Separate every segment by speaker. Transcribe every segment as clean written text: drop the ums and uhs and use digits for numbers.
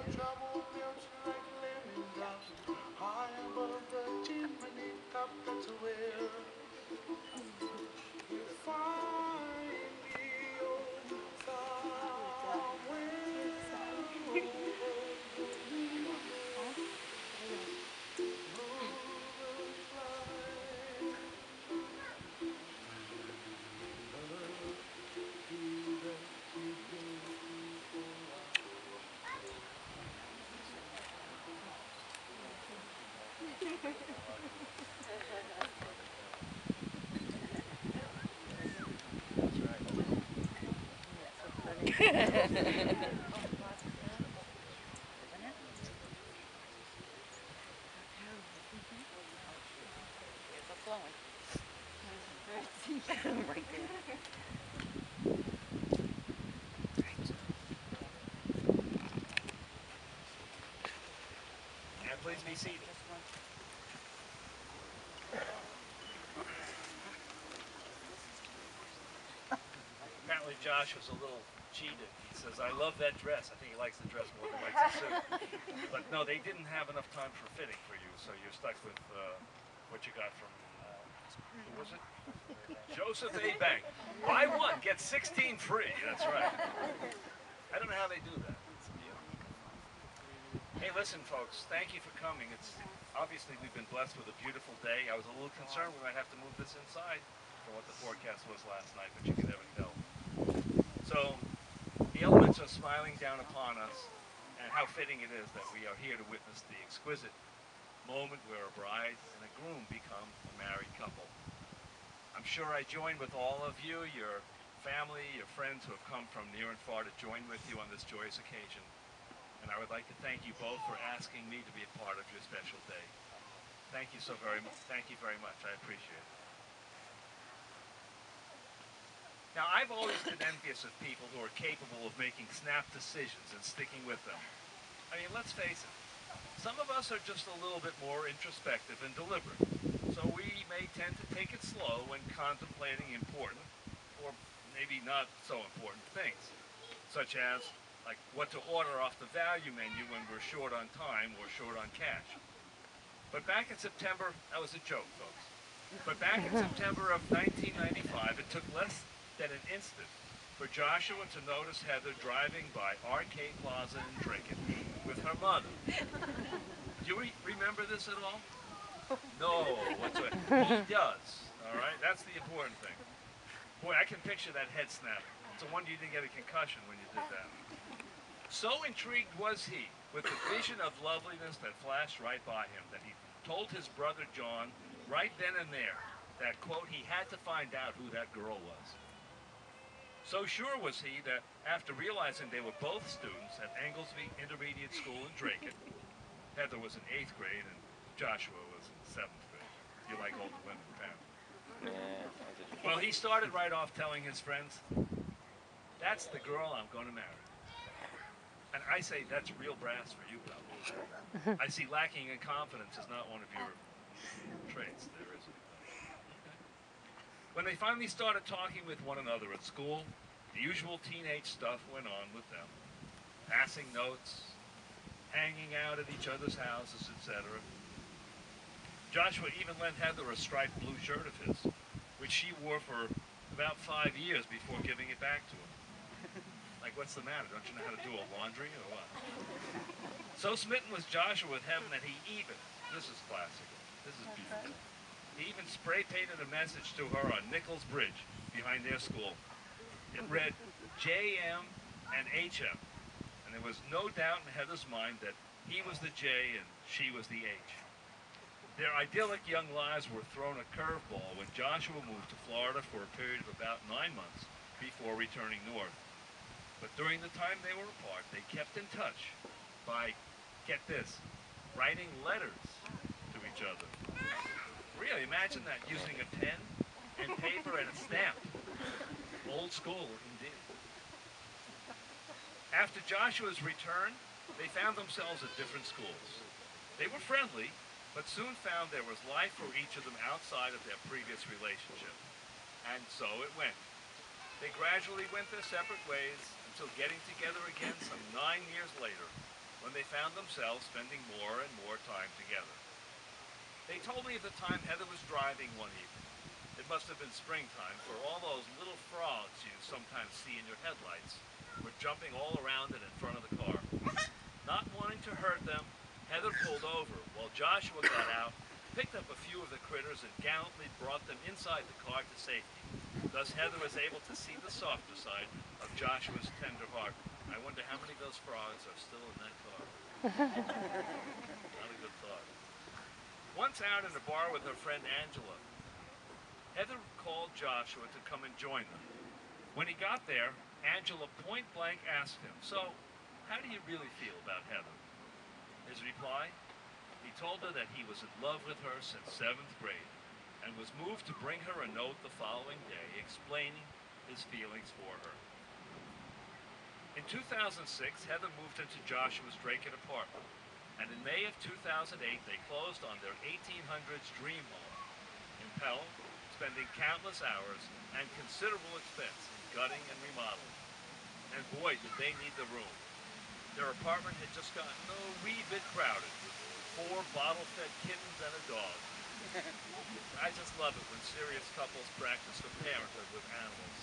Speaker 1: trouble melts like lemon drops high above the chimney top. That's where you find me, oh, somewhere over the moon's light.
Speaker 2: Right there.
Speaker 3: And please be seated. Apparently Josh was a little cheated. He says, I love that dress. I think he likes the dress more than he likes the suit. But no, they didn't have enough time for fitting for you, so you're stuck with what you got from, who was it? Joseph A. Bank. Buy one, get 16 free. That's right. I don't know how they do that. Hey, listen, folks, thank you for coming. It's obviously we've been blessed with a beautiful day. I was a little concerned we might have to move this inside from what the forecast was last night, but you can never tell. So the elements are smiling down upon us, and how fitting it is that we are here to witness the exquisite moment where a bride and a groom become a married couple. I'm sure I join with all of you, your family, your friends who have come from near and far to join with you on this joyous occasion. And I would like to thank you both for asking me to be a part of your special day. Thank you so very much. Thank you very much. I appreciate it. Now, I've always been envious of people who are capable of making snap decisions and sticking with them. I mean, let's face it. Some of us are just a little bit more introspective and deliberate. So we may tend to take it slow when contemplating important, or maybe not so important things, such as like what to order off the value menu when we're short on time or short on cash. But back in September, that was a joke, folks. But back in September of 1995, it took less than an instant for Joshua to notice Heather driving by Arcade Plaza in Draken with her mother. Do you remember this at all? No, whatsoever. He does, all right? That's the important thing. Boy, I can picture that head snap. It's a wonder you didn't get a concussion when you did that. So intrigued was he with the vision of loveliness that flashed right by him that he told his brother John right then and there that, quote, he had to find out who that girl was. So sure was he that after realizing they were both students at Anglesby Intermediate School in Draken, Heather was in 8th grade and Joshua was in 7th grade. You like older women, apparently. Well, he started right off telling his friends, that's the girl I'm going to marry. And I say that's real brass for you, Pablo. I see lacking in confidence is not one of your traits. There isn't. Okay. When they finally started talking with one another at school, the usual teenage stuff went on with them. Passing notes, hanging out at each other's houses, etc. Joshua even lent Heather a striped blue shirt of his, which she wore for about 5 years before giving it back to him. Like, what's the matter? Don't you know how to do a laundry or what? So smitten was Joshua with heaven that he even, this is classic, this is beautiful, he even spray painted a message to her on Nichols Bridge behind their school. It read, JM and HM. And there was no doubt in Heather's mind that he was the J and she was the H. Their idyllic young lives were thrown a curveball when Joshua moved to Florida for a period of about 9 months before returning north. But during the time they were apart, they kept in touch by, get this, writing letters to each other. Really, imagine that, using a pen and paper and a stamp. Old school, indeed. After Joshua's return, they found themselves at different schools. They were friendly, but soon found there was life for each of them outside of their previous relationship. And so it went. They gradually went their separate ways until getting together again some 9 years later when they found themselves spending more and more time together. They told me of the time Heather was driving one evening. It must have been springtime, for all those little frogs you sometimes see in your headlights were jumping all around and in front of the car. Not wanting to hurt them, Heather pulled over while Joshua got out, picked up a few of the critters, and gallantly brought them inside the car to safety. Thus, Heather was able to see the softer side of Joshua's tender heart. I wonder how many of those frogs are still in that car. Not a good thought. Once out in a bar with her friend Angela, Heather called Joshua to come and join them. When he got there, Angela point blank asked him, "So, how do you really feel about Heather?" His reply? He told her that he was in love with her since 7th grade and was moved to bring her a note the following day explaining his feelings for her. In 2006, Heather moved into Joshua's Draken apartment, and in May of 2008, they closed on their 1800s dream home in Pell, spending countless hours and considerable expense in gutting and remodeling. And boy, did they need the room. Their apartment had just gotten a wee bit crowded with 4 bottle-fed kittens and a dog. I just love it when serious couples practice their parenthood with animals.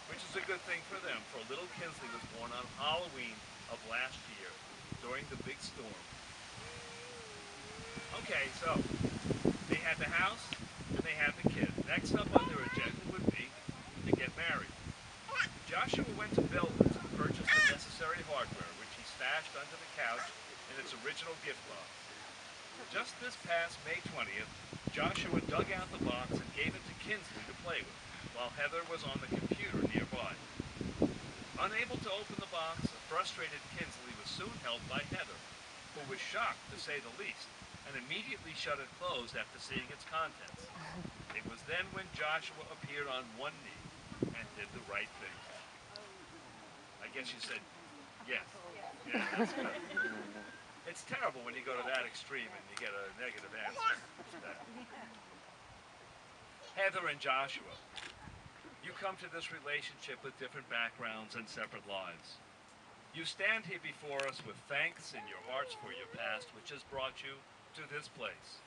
Speaker 3: Which is a good thing for them, for little Kinsley was born on Halloween of last year, during the big storm. Okay, so, they had the house, and they had the kid. Next up on their agenda would be to get married. Joshua went to Belden's and purchased the necessary hardware, which he stashed under the couch in its original gift box. Just this past May 20th, Joshua dug out the box and gave it to Kinsley to play with, while Heather was on the computer nearby. Unable to open the box, a frustrated Kinsley was soon helped by Heather, who was shocked, to say the least, and immediately shut it closed after seeing its contents. It was then when Joshua appeared on one knee and did the right thing. I guess you said yes. Yeah, that's good. It's terrible when you go to that extreme and you get a negative answer. Heather and Joshua. You come to this relationship with different backgrounds and separate lives. You stand here before us with thanks in your hearts for your past, which has brought you to this place.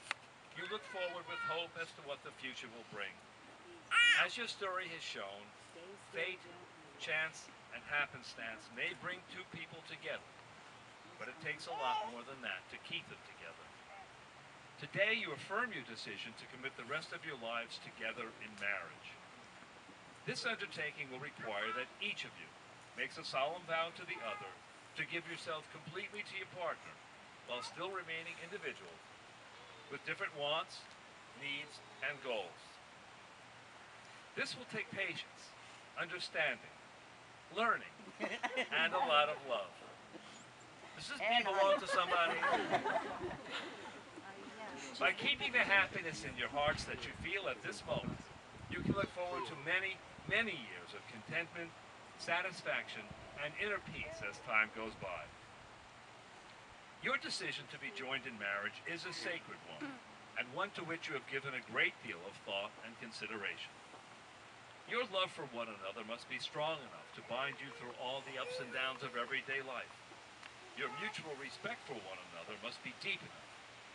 Speaker 3: You look forward with hope as to what the future will bring. As your story has shown, fate, chance, and happenstance may bring two people together, but it takes a lot more than that to keep them together. Today, you affirm your decision to commit the rest of your lives together in marriage. This undertaking will require that each of you makes a solemn vow to the other to give yourself completely to your partner while still remaining individuals with different wants, needs, and goals. This will take patience, understanding, learning, and a lot of love. Does this bee belong to somebody? By keeping the happiness in your hearts that you feel at this moment, you can look forward to many, many years of contentment, satisfaction, and inner peace as time goes by. Your decision to be joined in marriage is a sacred one, and one to which you have given a great deal of thought and consideration. Your love for one another must be strong enough to bind you through all the ups and downs of everyday life. Your mutual respect for one another must be deep enough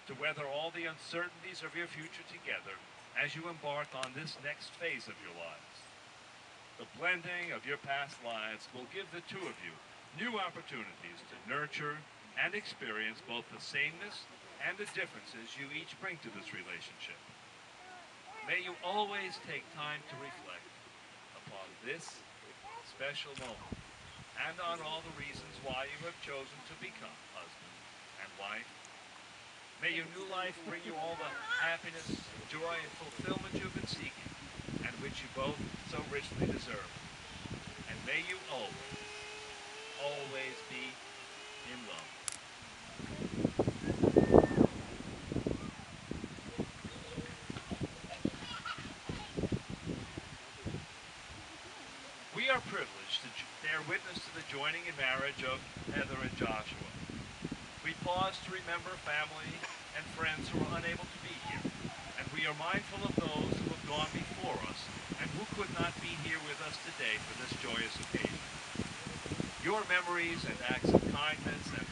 Speaker 3: to weather all the uncertainties of your future together as you embark on this next phase of your lives. The blending of your past lives will give the two of you new opportunities to nurture and experience both the sameness and the differences you each bring to this relationship. May you always take time to reflect upon this special moment and on all the reasons why you have chosen to become husband and wife. May your new life bring you all the happiness, joy, and fulfillment you've been seeking, and which you both so richly deserve. And may you always, always be in love. We are privileged to bear witness to the joining in marriage of Heather and Joshua. We pause to remember family and friends who are unable to be here, and we are mindful of those who have gone before us and who could not be here with us today for this joyous occasion. Your memories and acts of kindness and